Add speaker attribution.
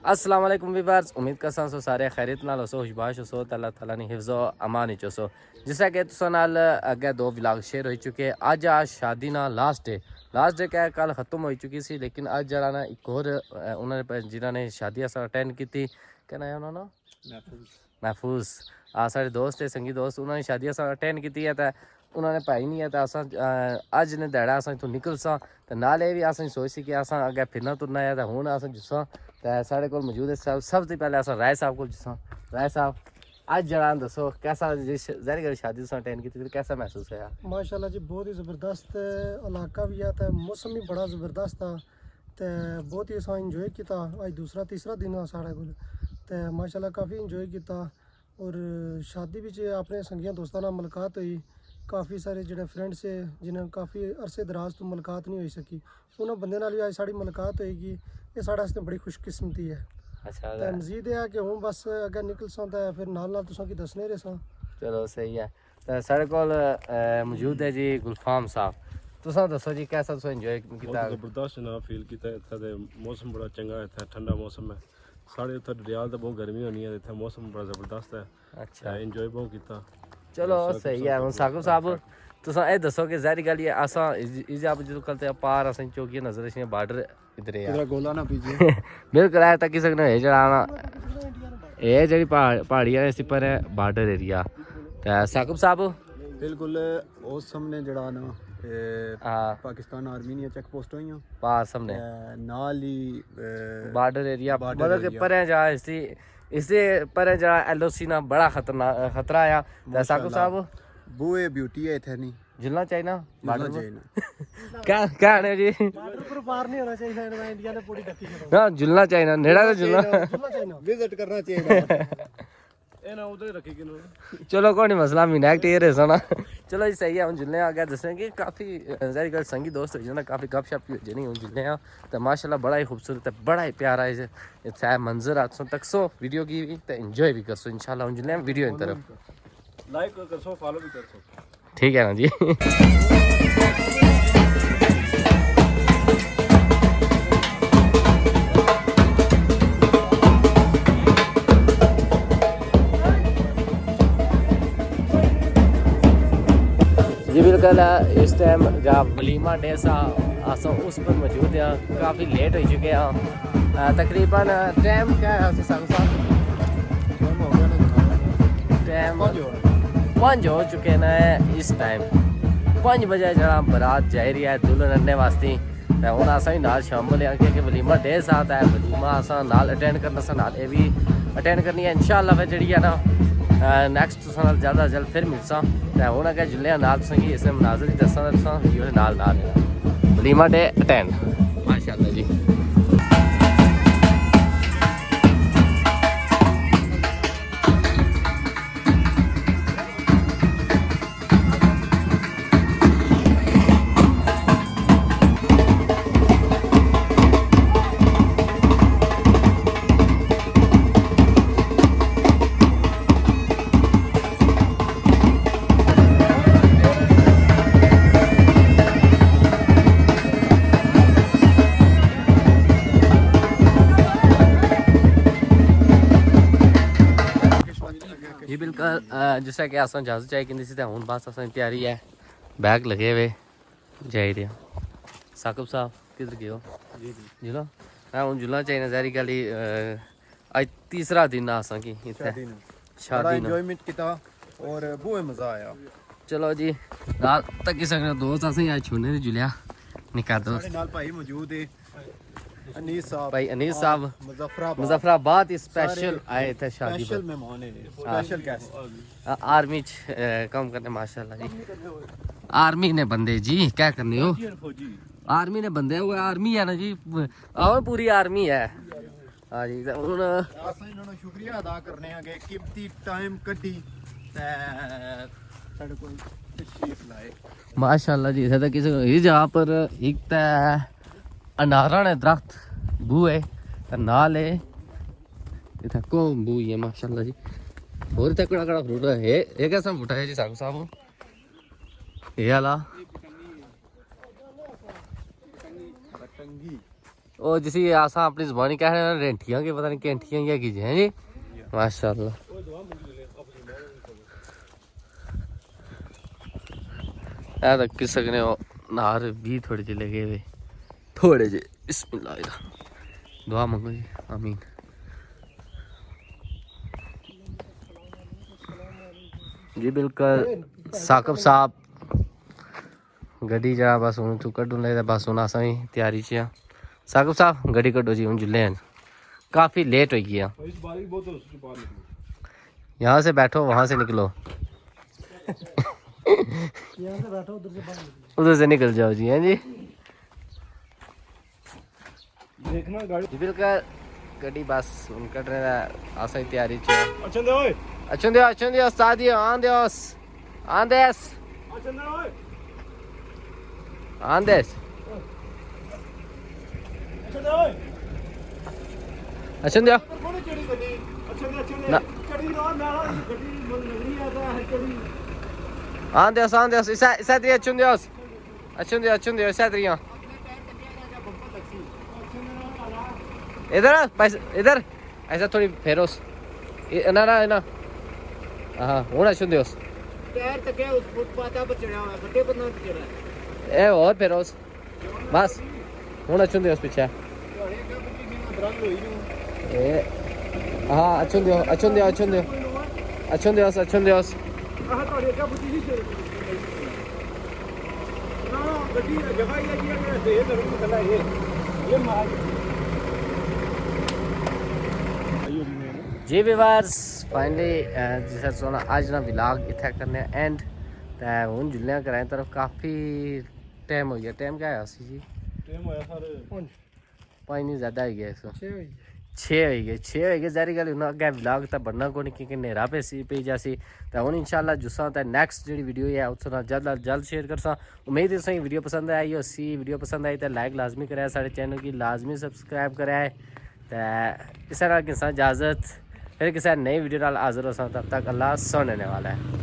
Speaker 1: अस्सलाम वालेकुम व्यूअर्स, उम्मीद करसा सो सारे खैरियत नाल हो, खुशबाश हो, अल्लाह ताला ने हिफ्ज़ व अमान विच हो। जिस कि तुसां नाल अगे दो व्लॉग शेयर हो चुके। अज आ शादी ना लास्ट डे क्या कल खत्म हो चुकी सी, लेकिन अज जरा ना एक होर उन्होंने जिन्होंने शादी अस अटेंड की, क्या नाम है उन्होंने, महफूज साढ़े दोस्त है, संगी दोस्त, उन्होंने शादी अस अटेंड की है। तो उन्होंने पाई नहीं है, तो अस अज ने दैड़ा अस इतों निकलसा, तो नाल ये भी अस सोच सी कि अस अगे फिरना तुरना है। तो हूँ अस जिसा तो साढ़े को मौजूद है सब तो पहले अस राय साहब को जिसा। राय साहब आज जरा दसो कैसा जहरी गल शादी अटेंड की थी, कैसा महसूस है?
Speaker 2: माशाल्लाह जी बहुत ही ज़बरदस्त इलाका भी है, तो मौसम भी बड़ा ज़बरदस्त था, तो बहुत ही अस इंजॉय किया। अज दूसरा तीसरा दिन है साढ़े को, तो माशाल्लाह काफ़ी इंजॉय किया। और शादी भी अपने संगियां दोस्तों नाल मुलाकात हुई। काफ़ी सारे जो फ्रेंड्स है जिन्हें काफ़ी अरसे दराज तो मुलाकात नहीं हो सकी, उन्होंने बंदे नाल भी अज साड़ी मुलाकात होएगी। ये साढ़े वास्ते बड़ी खुशकिस्मती है।
Speaker 1: अच्छा
Speaker 2: तो मजीद है कि हूँ बस अगर निकल सा तो फिर नाल नाल तुसां की दसने रहे सा।
Speaker 1: चलो सही है। तो साढ़े को मौजूद है जी गुलफाम साहब, तुसां दसो जी कैसा तुसां इंजॉय किया?
Speaker 3: जबरदस्त जनाब फील किया। इत्थे मौसम बड़ा चंगा है, इत्थे ठंडा मौसम है। साढ़े उत्थे डरियाल तो बहुत गर्मी होनी है, इत्थे मौसम बड़ा जबरदस्त है।
Speaker 1: अच्छा
Speaker 3: इंजॉय बहुत किया।
Speaker 1: चलो सही है। हम साकिब साहब तुसां ए दसो कि जहरी गल ये असां इजाब जो कल ते पार असां चौकी नजर से बॉर्डर इधर है
Speaker 3: गोला ना पीजिए
Speaker 1: बिल्कुल है तक सकने है जड़ा ये जी पहाड़ी है इस पर है बॉर्डर एरिया। तो साकिब साहब
Speaker 3: बिल्कुल उस सामने जड़ा ना पाकिस्तान आर्मी नी चेक पोस्ट हुई
Speaker 1: पार सामने
Speaker 3: नाल ही
Speaker 1: बॉर्डर एरिया, मतलब कि पर जा इससे पर जा एलओसी ना बड़ा खतरा है। तो साकिब साहब
Speaker 3: बुए ब्यूटी है इथे नहीं
Speaker 1: जुलना चाहिए
Speaker 3: बॉर्डर चाहिए
Speaker 1: क्या क्या है जी,
Speaker 2: बॉर्डर पर पार नहीं होना चाहिए, इंडिया ने पूरी टक्की
Speaker 1: ना जुलना चाहिए नेड़ा तो जुलना
Speaker 3: विजिट करना चाहिए ना उधर रखी कि
Speaker 1: चलो कोई नहीं मसला महीना टेर है ना। चलो जी सही है। हम जुलने आ गया दसें कि काफ़ी जारी गल संगी दोस्त हो जाना, काफ़ी गप शप हो जानी। हम जुलने आ तो माशाल्लाह बड़ा ही खूबसूरत है, बड़ा ही प्यारा है इतना मंजर आसो तक सो वीडियो की भी तो इंजॉय भी कर सो इंशाल्लाह। हम जुलने वीडियो की तरफ
Speaker 3: लाइक कर सो फॉलो भी कर सो,
Speaker 1: ठीक है ना जी। जी बिल्कुल इस टाइम जब वलीमा डे सा अस उस पर मौजूद हैं, काफ़ी लेट हो चुके हैं। तकरीबन टाइम क्या है साहब? टाइम 5 हो चुके हैं। इस टाइम 5 बजे जरा बारात जा रही है दुल्हन अन्ने वास्ते। तो हूँ अस भी नाल शामिल हैं क्योंकि वलीमा डे साथ है, वलीमा अस नाल अटेंड करना सा नाल ये भी अटेंड करनी है इंशाल्लाह। फिर जी है ना नैक्सट तुसां नाल जल्द अज जल्द फिर मिलसा। तो हूँ अगर जुल्ले नाल तुसें इस मनाजर दसा तुसां वीडियो नाल नाल वलीमा डे अटेंड माशाल्लाह जी। जी बिल्कुल जिस कि अस इजाजत चाहिए कि तो हूँ बस अस तैयारी है, बैग लगे हुए जा रहे। साकिब साहब किधर गए हो? जुला हूँ जुलना चाहिए जहरी गल अज तीसरा दिन अस की शादी
Speaker 3: एंजॉयमेंट किया और बहुत मजा आया।
Speaker 1: चलो जी रात तक सकने दोस्त असें अज छुने नहीं जुलिया निका दोस्त
Speaker 3: भाई मौजूद है अनीस साहब,
Speaker 1: भाई अनीस साहब मुजफ्फराबाद स्पेशल आए थे शादी पर,
Speaker 3: मेहमान है स्पेशल गेस्ट
Speaker 1: आर्मी काम करने माशाल्लाह जी। आर्मी ने बंदे जी क्या करने हो, आर्मी ने बंदे हुए आर्मी है ना जी, और पूरी आर्मी है। हाँ जी हूँ
Speaker 3: इन्होंने शुक्रिया अदा करने हैं कि कीमती टाइम कड्डी
Speaker 1: माशाल्लाह जी। इधर किसी इस जगह पर एक तो अनारा ने दरख्त बू है नाल है इतना को बू है माशाल्लाह जी। और इतना कड़ा कड़ा फ्रूट है ये कैसा बूटा है जी साहब साहब? ये वाला ओ जिसी आसा अपनी जुबानी कह रहे हैं रेंटियां के पता नहीं कैंठियां क्या की हैं जी माशाल्लाह। ऐ तो किस सकने हो नार भी थोड़े जे लगे हुए थोड़े जे बिस्मिल्लाह दुआ मांगो जी आमीन। जी बिल्कुल साकब साहब गड्डी जरा बस हूँ तू कड्ढन लगे बस हूँ असा भी तैयारी च हाँ। साकब साहब गड्डी कड्ढो जी हूँ जुल्ले हैं काफ़ी लेट हो गया। यहाँ से बैठो वहाँ से निकलो
Speaker 2: यहाँ से बैठो उधर से बाहर निकलो।
Speaker 1: उधर से निकल जाओ जी हैं जी।
Speaker 3: देखना गाड़ी
Speaker 1: जी बिल्कुल गड्डी बस हूँ कड्ढने का असा ही तैयारी च हाँ।
Speaker 3: अच्छा दे ओए
Speaker 1: अच्छे दियो सादियो आंदेस आंदेस
Speaker 3: अच्छा दे ओए
Speaker 1: आंदेस
Speaker 3: अच्छा दे ओए
Speaker 1: अच्छा दियो
Speaker 3: कौन चढ़ी गड्डी अच्छा दे
Speaker 1: ना
Speaker 3: चढ़ी ना ना गड्डी मन लग रही है चढ़ी
Speaker 1: आंदेस इसा दियो अच्छे दियो इसा दियो इधर पैसे इधर ऐसा थोड़ी फेरोस ना ना ना हाँ हूँ अच्छे दियो
Speaker 4: टायर तक है उस फुटपाथ पर चढ़ा हुआ है गड्ढे पर ना चढ़ा
Speaker 1: ए और फेरोस बस हूँ अच्छे दियो पीछे ए हाँ अच्छे दियो
Speaker 3: आह तोड़े क्या बुद्धि नहीं चढ़ी ना गड्डी जगह ही है ये जरूर चला ये मार
Speaker 1: जी व्यूअर्स फाइनली जिस सोना आज ना व्लॉग इतना करने एंड तो हूँ जुल्लियाँ कराए तरफ काफ़ी टाइम हो गया। टाइम क्या है जी
Speaker 3: टाइम होया सर
Speaker 1: 5 नहीं ज़्यादा हो गया इसको 6 हो गए जारी गल हूँ अगर व्लॉग तो बनना को नहीं क्योंकि नेरा पे जासी तो हूँ इंशाल्लाह जुस्सा तो नैक्सट जी वीडियो है उस जल्द शेयर कर उम्मीद है सही वीडियो पसंद आई हो सी वीडियो पसंद आई तो लाइक लाजमी कराए साढ़े चैनल की लाजमी सबसक्राइब कराए तो इस तरह किसान इजाज़त फिर किसी नई वीडियो हाजिर हो तब तक अल्लाह सुनने वाला है।